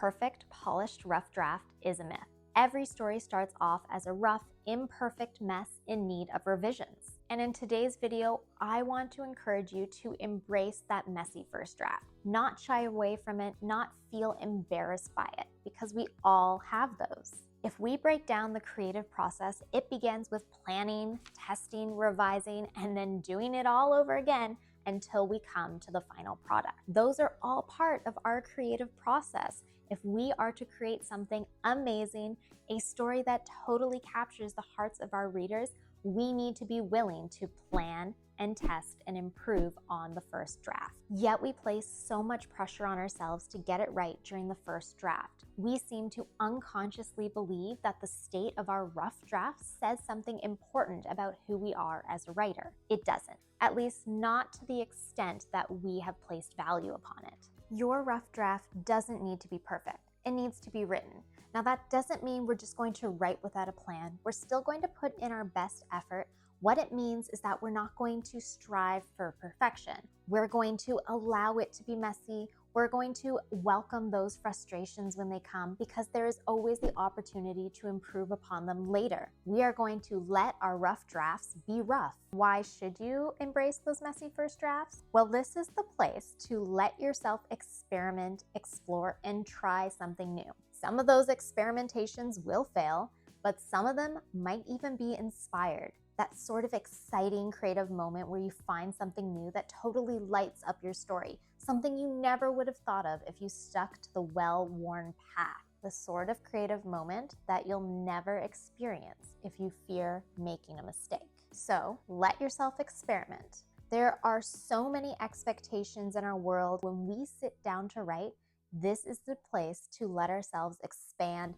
perfect, polished rough draft is a myth. Every story starts off as a rough, imperfect mess in need of revisions. And in today's video, I want to encourage you to embrace that messy first draft. Not shy away from it, not feel embarrassed by it, because we all have those. If we break down the creative process, it begins with planning, testing, revising, and then doing it all over again until we come to the final product. Those are all part of our creative process. If we are to create something amazing, a story that totally captures the hearts of our readers, we need to be willing to plan and test and improve on the first draft. Yet we place so much pressure on ourselves to get it right during the first draft. We seem to unconsciously believe that the state of our rough draft says something important about who we are as a writer. It doesn't, at least not to the extent that we have placed value upon it. Your rough draft doesn't need to be perfect. It needs to be written. Now, that doesn't mean we're just going to write without a plan. We're still going to put in our best effort. What it means is that we're not going to strive for perfection. We're going to allow it to be messy. We're going to welcome those frustrations when they come, because there is always the opportunity to improve upon them later. We are going to let our rough drafts be rough. Why should you embrace those messy first drafts? Well, this is the place to let yourself experiment, explore, and try something new. Some of those experimentations will fail, but some of them might even be inspired. That sort of exciting creative moment where you find something new that totally lights up your story, something you never would have thought of if you stuck to the well-worn path. The sort of creative moment that you'll never experience if you fear making a mistake. So let yourself experiment. There are so many expectations in our world. When we sit down to write, this is the place to let ourselves expand,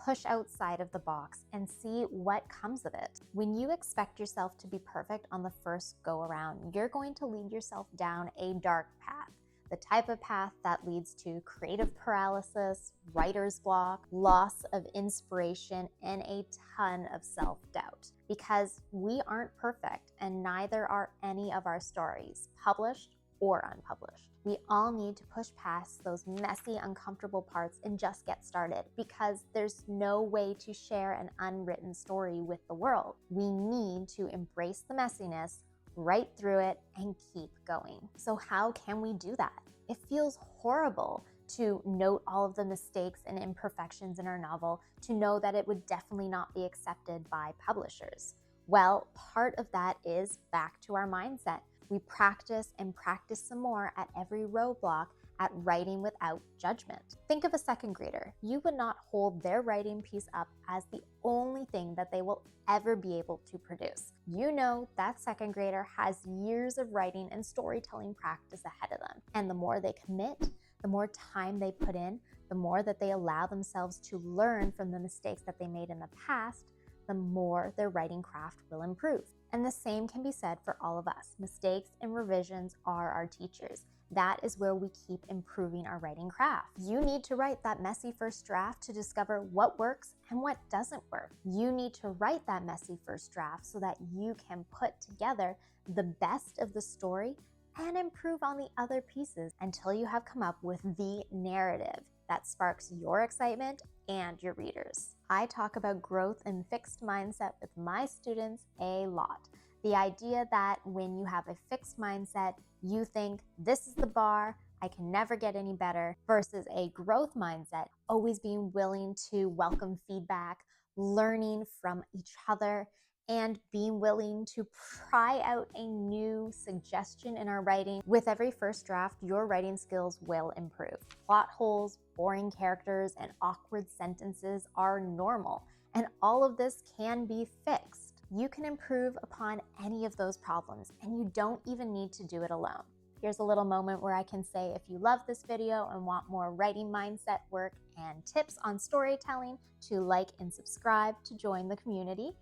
push outside of the box, and see what comes of it. When you expect yourself to be perfect on the first go around, you're going to lead yourself down a dark path. The type of path that leads to creative paralysis, writer's block, loss of inspiration, and a ton of self-doubt. Because we aren't perfect, and neither are any of our stories, published or unpublished. We all need to push past those messy, uncomfortable parts and just get started, because there's no way to share an unwritten story with the world. We need to embrace the messiness, write through it, and keep going. So how can we do that? It feels horrible to note all of the mistakes and imperfections in our novel, to know that it would definitely not be accepted by publishers. Well, part of that is back to our mindset. We practice and practice some more at every roadblock at writing without judgment. Think of a second grader. You would not hold their writing piece up as the only thing that they will ever be able to produce. You know that second grader has years of writing and storytelling practice ahead of them. And the more they commit, the more time they put in, the more that they allow themselves to learn from the mistakes that they made in the past, the more their writing craft will improve. And the same can be said for all of us. Mistakes and revisions are our teachers. That is where we keep improving our writing craft. You need to write that messy first draft to discover what works and what doesn't work. You need to write that messy first draft so that you can put together the best of the story and improve on the other pieces until you have come up with the narrative that sparks your excitement and your readers. I talk about growth and fixed mindset with my students a lot. The idea that when you have a fixed mindset, you think this is the bar, I can never get any better, versus a growth mindset, always being willing to welcome feedback, learning from each other, and being willing to try out a new suggestion in our writing. With every first draft, your writing skills will improve. Plot holes, boring characters, and awkward sentences are normal, and all of this can be fixed. You can improve upon any of those problems, and you don't even need to do it alone. Here's a little moment where I can say, if you love this video and want more writing mindset work and tips on storytelling, to like and subscribe to join the community.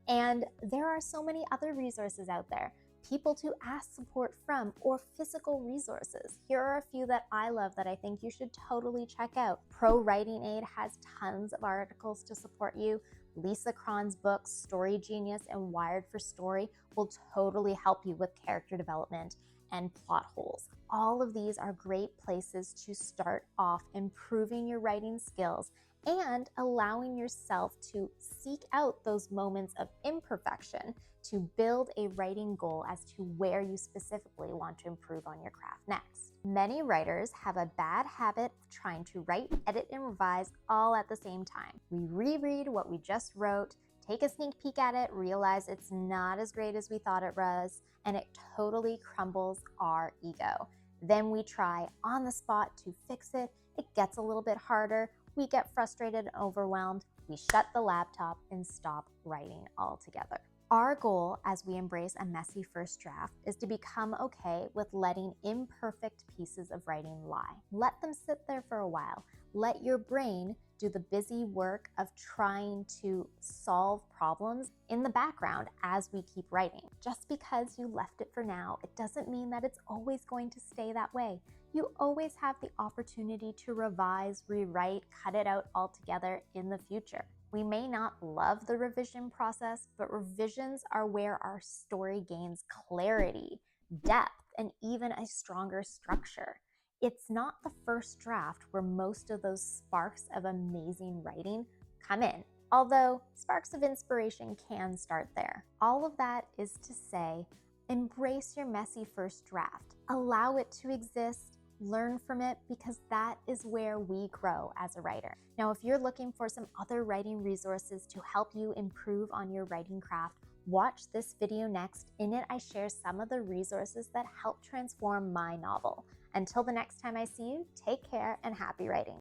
And there are so many other resources out there, people to ask support from, or physical resources. Here are a few that I love that I think you should totally check out. Pro Writing Aid has tons of articles to support you. Lisa Cron's books, Story Genius and Wired for Story, will totally help you with character development. and plot holes. All of these are great places to start off improving your writing skills and allowing yourself to seek out those moments of imperfection to build a writing goal as to where you specifically want to improve on your craft next. Many writers have a bad habit of trying to write, edit, and revise all at the same time. We reread what we just wrote, take a sneak peek at it, realize it's not as great as we thought it was, and it totally crumbles our ego. Then we try on the spot to fix it. It gets a little bit harder. We get frustrated and overwhelmed. We shut the laptop and stop writing altogether. Our goal as we embrace a messy first draft is to become okay with letting imperfect pieces of writing lie. Let them sit there for a while. Let your brain do the busy work of trying to solve problems in the background as we keep writing. Just because you left it for now, it doesn't mean that it's always going to stay that way. You always have the opportunity to revise, rewrite, cut it out altogether in the future. We may not love the revision process, but revisions are where our story gains clarity, depth, and even a stronger structure. It's not the first draft where most of those sparks of amazing writing come in, although sparks of inspiration can start there. All of that is to say, embrace your messy first draft. Allow it to exist. Learn from it, because that is where we grow as a writer. Now, if you're looking for some other writing resources to help you improve on your writing craft, watch this video next. In it, I share some of the resources that help transform my novel. Until the next time I see you, take care and happy writing.